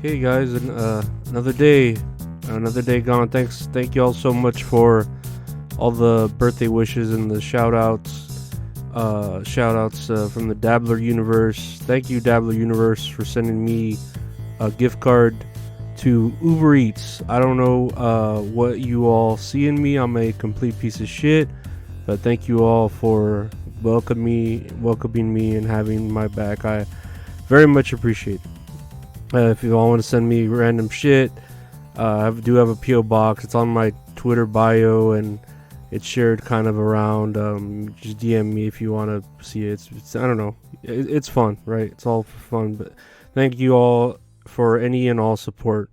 Hey guys, and another day gone. Thank you all so much for all the birthday wishes and the shout outs from the Dabbler Universe. Thank you, Dabbler Universe, for sending me a gift card to Uber Eats. I don't know what you all see in me. I'm a complete piece of shit, but thank you all for welcoming me and having my back. I very much appreciate it. If you all want to send me random shit, I do have a P.O. box. It's on my Twitter bio, and it's shared kind of around. Just DM me if you want to see it. It's I don't know. It's fun, right? It's all for fun. But thank you all for any and all support.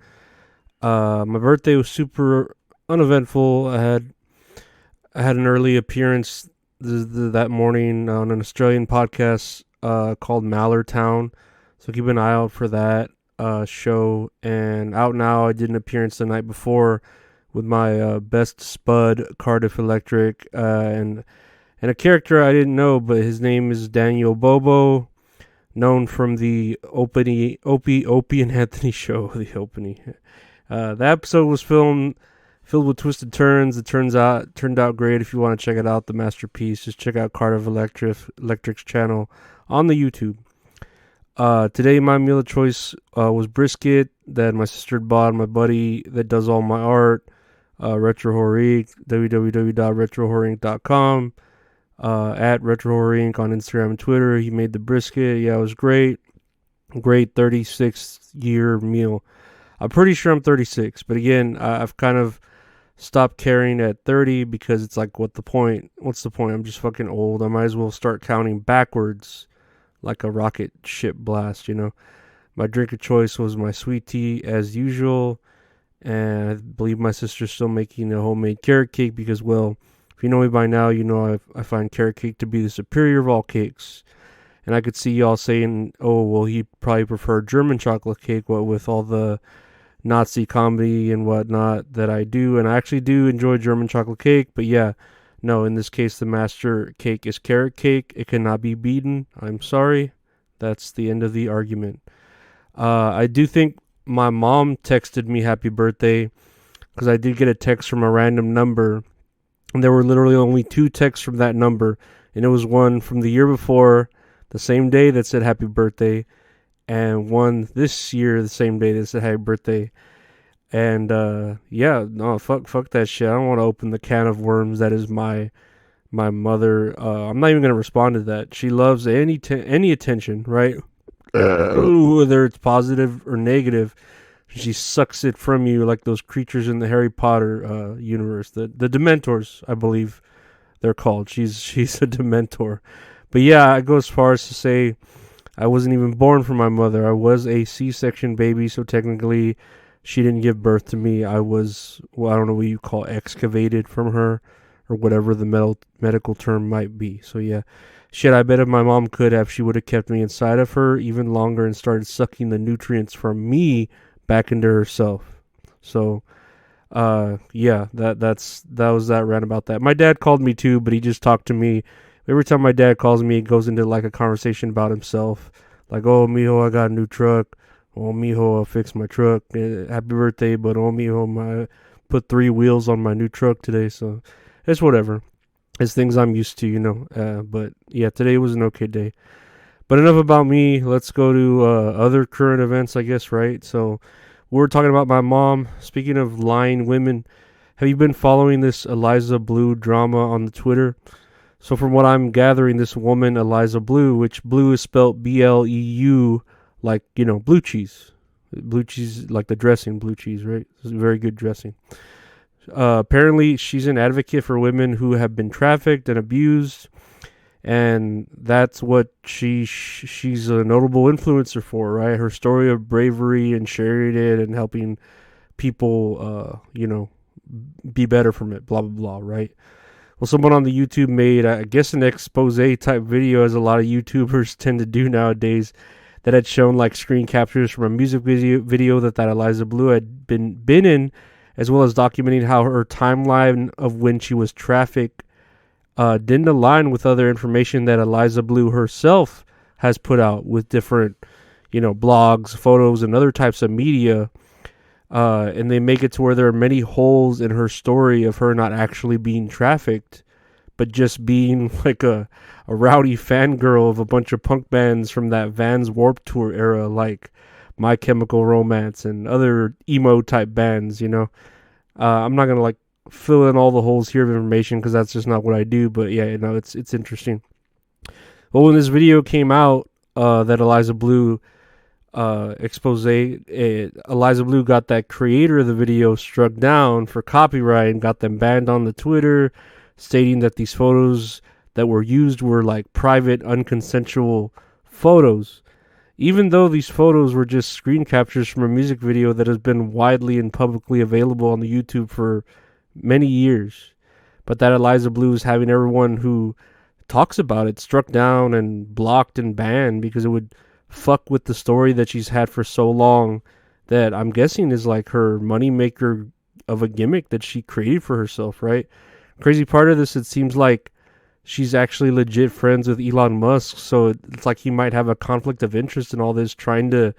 My birthday was super uneventful. I had an early appearance that morning on an Australian podcast called Mallertown. So keep an eye out for that show. And out now, I did an appearance the night before with my best spud, Cardiff Electric, and a character I didn't know, but his name is Daniel Bobo, known from the Opie and Anthony show, the Opie. The episode was filled with twisted turns. It turned out great. If you want to check it out, the masterpiece, just check out Cardiff Electric's channel on the YouTube. Today my meal of choice was brisket that my sister bought. My buddy that does all my art, Retro Horror Inc., www.retrohorrorinc.com, at Retro Horror Inc. on Instagram and Twitter. He made the brisket. Yeah, it was great. Great 36-year meal. I'm pretty sure I'm 36, but again, I've kind of stopped caring at 30 because it's like, what's the point? I'm just fucking old. I might as well start counting backwards like a rocket ship blast, you know. My drink of choice was my sweet tea as usual, and I believe my sister's still making a homemade carrot cake because, well, if you know me by now, you know I find carrot cake to be the superior of all cakes. And I could see y'all saying, oh, well, he'd probably prefer German chocolate cake, what with all the Nazi comedy and whatnot that I do, and I actually do enjoy German chocolate cake, but yeah, no, in this case, the master cake is carrot cake. It cannot be beaten. I'm sorry. That's the end of the argument. I do think my mom texted me happy birthday because I did get a text from a random number. And there were literally only 2 texts from that number. And it was one from the year before, the same day, that said happy birthday. And one this year, the same day, that said happy birthday. And yeah, no, fuck that shit. I don't want to open the can of worms that is my mother. I'm not even gonna respond to that. She loves any attention, right? Whether it's positive or negative, she sucks it from you like those creatures in the Harry Potter universe. The Dementors, I believe they're called. She's a Dementor. But yeah, I go as far as to say I wasn't even born from my mother. I was a C-section baby, so technically she didn't give birth to me. I was, well, I don't know what you call excavated from her or whatever the medical term might be. So yeah, shit, I bet if my mom could have, she would have kept me inside of her even longer and started sucking the nutrients from me back into herself. So yeah, that was that rant about that. My dad called me too, but he just talked to me. Every time my dad calls me, it goes into like a conversation about himself. Like, oh, mijo, I got a new truck. Oh, mijo, I fixed my truck. Happy birthday, but oh, mijo, I put 3 wheels on my new truck today. So it's whatever. It's things I'm used to, you know. But yeah, today was an okay day. But enough about me. Let's go to other current events, I guess, right? So we're talking about my mom. Speaking of lying women, have you been following this Eliza Bleu drama on the Twitter? So from what I'm gathering, this woman, Eliza Bleu, which blue is spelled B-L-E-U, like, you know, blue cheese. Blue cheese, like the dressing, blue cheese, right? It's very good dressing. Apparently, she's an advocate for women who have been trafficked and abused. And that's what she's a notable influencer for, right? Her story of bravery and sharing it and helping people, you know, be better from it, blah, blah, blah, right? Well, someone on the YouTube made, I guess, an expose type video, as a lot of YouTubers tend to do nowadays, that had shown like screen captures from a music video that Eliza Bleu had been in, as well as documenting how her timeline of when she was trafficked didn't align with other information that Eliza Bleu herself has put out with different, blogs, photos, and other types of media. And they make it to where there are many holes in her story of her not actually being trafficked, but just being like a rowdy fangirl of a bunch of punk bands from that Vans Warped Tour era, like My Chemical Romance and other emo type bands. I'm not gonna like fill in all the holes here of information because that's just not what I do. But yeah, it's interesting. Well, when this video came out, that Eliza Bleu expose, Eliza Bleu got that creator of the video struck down for copyright and got them banned on the Twitter, stating that these photos that were used were like private, unconsensual photos. Even though these photos were just screen captures from a music video that has been widely and publicly available on the YouTube for many years. But that Eliza Bleu is having everyone who talks about it struck down and blocked and banned because it would fuck with the story that she's had for so long, that I'm guessing is like her moneymaker of a gimmick that she created for herself, right? Crazy part of this, it seems like she's actually legit friends with Elon Musk, so it's like he might have a conflict of interest in all this, trying to,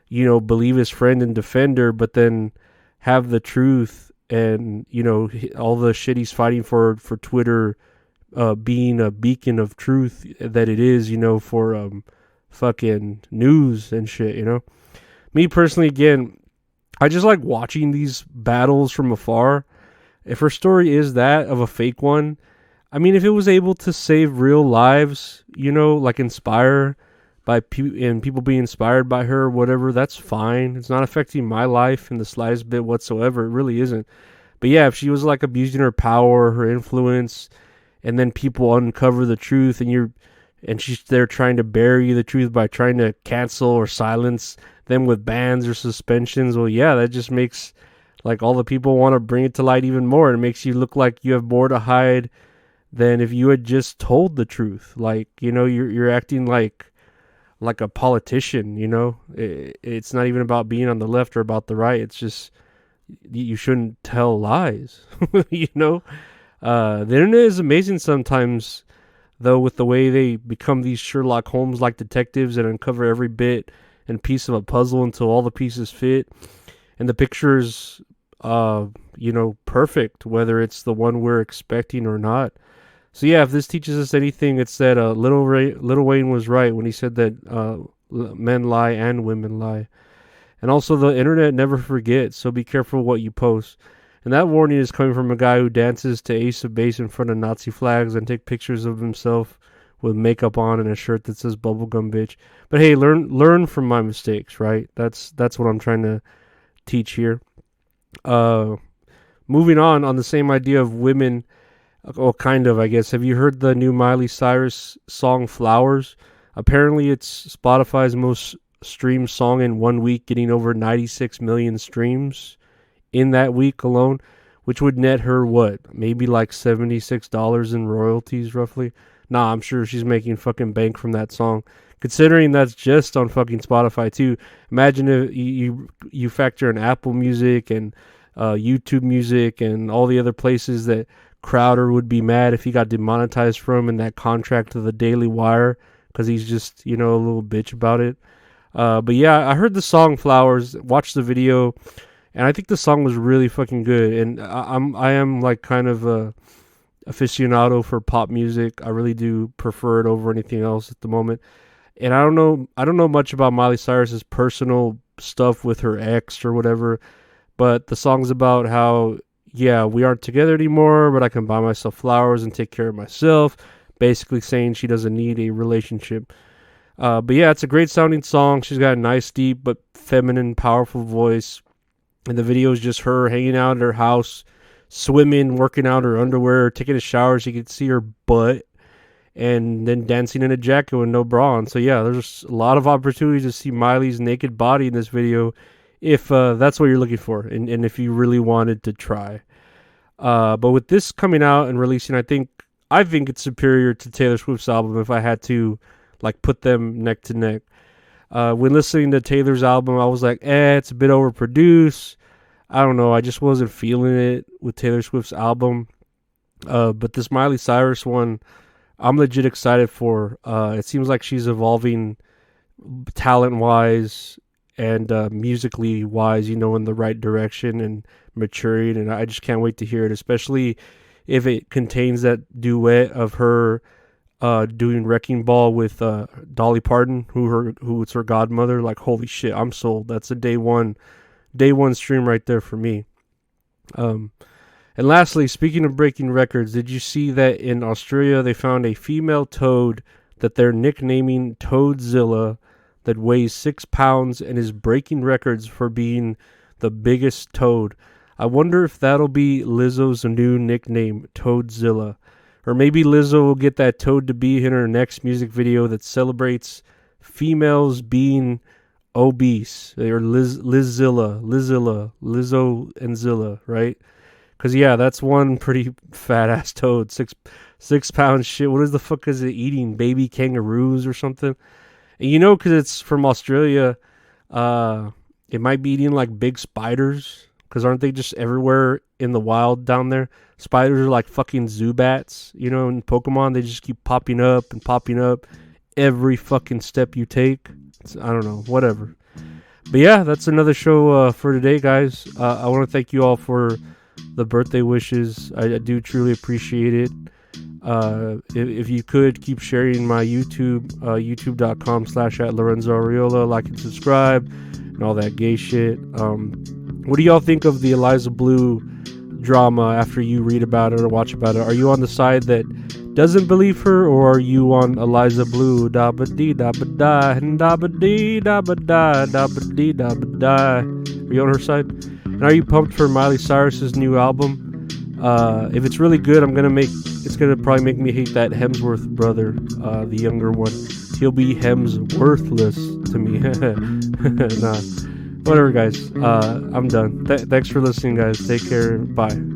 believe his friend and defend her, but then have the truth and, all the shit he's fighting for Twitter being a beacon of truth that it is, for fucking news and shit. Me personally, again, I just like watching these battles from afar. If her story is that of a fake one, I mean, if it was able to save real lives, like inspire by and people being inspired by her or whatever, that's fine. It's not affecting my life in the slightest bit whatsoever. It really isn't. But yeah, if she was like abusing her power, her influence, and then people uncover the truth and she's there trying to bury the truth by trying to cancel or silence them with bans or suspensions, well, yeah, that just makes like all the people want to bring it to light even more. It makes you look like you have more to hide than if you had just told the truth. Like, you're acting like a politician. It's not even about being on the left or about the right. It's just you shouldn't tell lies. The internet is amazing sometimes, though, with the way they become these Sherlock Holmes-like detectives and uncover every bit and piece of a puzzle until all the pieces fit. And the picture's, perfect, whether it's the one we're expecting or not. So yeah, if this teaches us anything, it's that Lil Wayne was right when he said that men lie and women lie. And also, the internet never forgets, so be careful what you post. And that warning is coming from a guy who dances to Ace of Base in front of Nazi flags and take pictures of himself with makeup on and a shirt that says bubblegum bitch. But hey, learn from my mistakes, right? That's what I'm trying to teach here. Moving on the same idea of women, well, kind of, I guess. Have you heard the new Miley Cyrus song Flowers? Apparently it's Spotify's most streamed song in 1 week, getting over 96 million streams in that week alone, which would net her what? Maybe like $76 in royalties, roughly. Nah, I'm sure she's making fucking bank from that song. Considering that's just on fucking Spotify too. Imagine if you factor in Apple Music and YouTube Music and all the other places that Crowder would be mad if he got demonetized from in that contract to the Daily Wire because he's just, a little bitch about it. But yeah, I heard the song Flowers, watched the video, and I think the song was really fucking good. And I am like kind of a aficionado for pop music. I really do prefer it over anything else at the moment. And I don't know much about Miley Cyrus's personal stuff with her ex or whatever, but the song's about how, yeah, we aren't together anymore, but I can buy myself flowers and take care of myself. Basically saying she doesn't need a relationship. But yeah, it's a great sounding song. She's got a nice, deep, but feminine, powerful voice. And the video is just her hanging out at her house, swimming, working out her underwear, taking a shower so you can see her butt, and then dancing in a jacket with no bra on. So yeah, there's a lot of opportunities to see Miley's naked body in this video if that's what you're looking for, and if you really wanted to try. But with this coming out and releasing, I think it's superior to Taylor Swift's album if I had to like put them neck to neck. When listening to Taylor's album, I was like, it's a bit overproduced. I don't know, I just wasn't feeling it with Taylor Swift's album. But this Miley Cyrus one, I'm legit excited for. It seems like she's evolving talent wise and musically wise, in the right direction and maturing. And I just can't wait to hear it, especially if it contains that duet of her doing Wrecking Ball with Dolly Parton, who is her godmother. Like, holy shit, I'm sold. That's a day one stream right there for me. And lastly, speaking of breaking records, did you see that in Australia they found a female toad that they're nicknaming Toadzilla, that weighs 6 pounds and is breaking records for being the biggest toad? I wonder if that'll be Lizzo's new nickname, Toadzilla. Or maybe Lizzo will get that toad to be in her next music video that celebrates females being obese. Or Lizzo and Zilla, right? Because, yeah, that's one pretty fat-ass toad. 6 pounds shit. What is the fuck is it eating? Baby kangaroos or something? And because it's from Australia, it might be eating like big spiders. Because aren't they just everywhere in the wild down there? Spiders are like fucking Zubats. In Pokemon, they just keep popping up every fucking step you take. I don't know, whatever. But yeah, that's another show for today, guys. I want to thank you all for the birthday wishes. I do truly appreciate it. If you could keep sharing my YouTube, youtube.com/@LorenzoAriola, like and subscribe and all that gay shit. What do y'all think of the Eliza Bleu drama after you read about it or watch about it? Are you on the side that doesn't believe her, or are you on Eliza Bleu? Da ba dee da ba da da ba dee da ba da da ba dee da ba da. Are you on her side? And are you pumped for Miley Cyrus's new album? If it's really good, it's gonna probably make me hate that Hemsworth brother, the younger one. He'll be Hemsworthless to me. Nah, whatever, guys. I'm done. Thanks for listening, guys. Take care. Bye.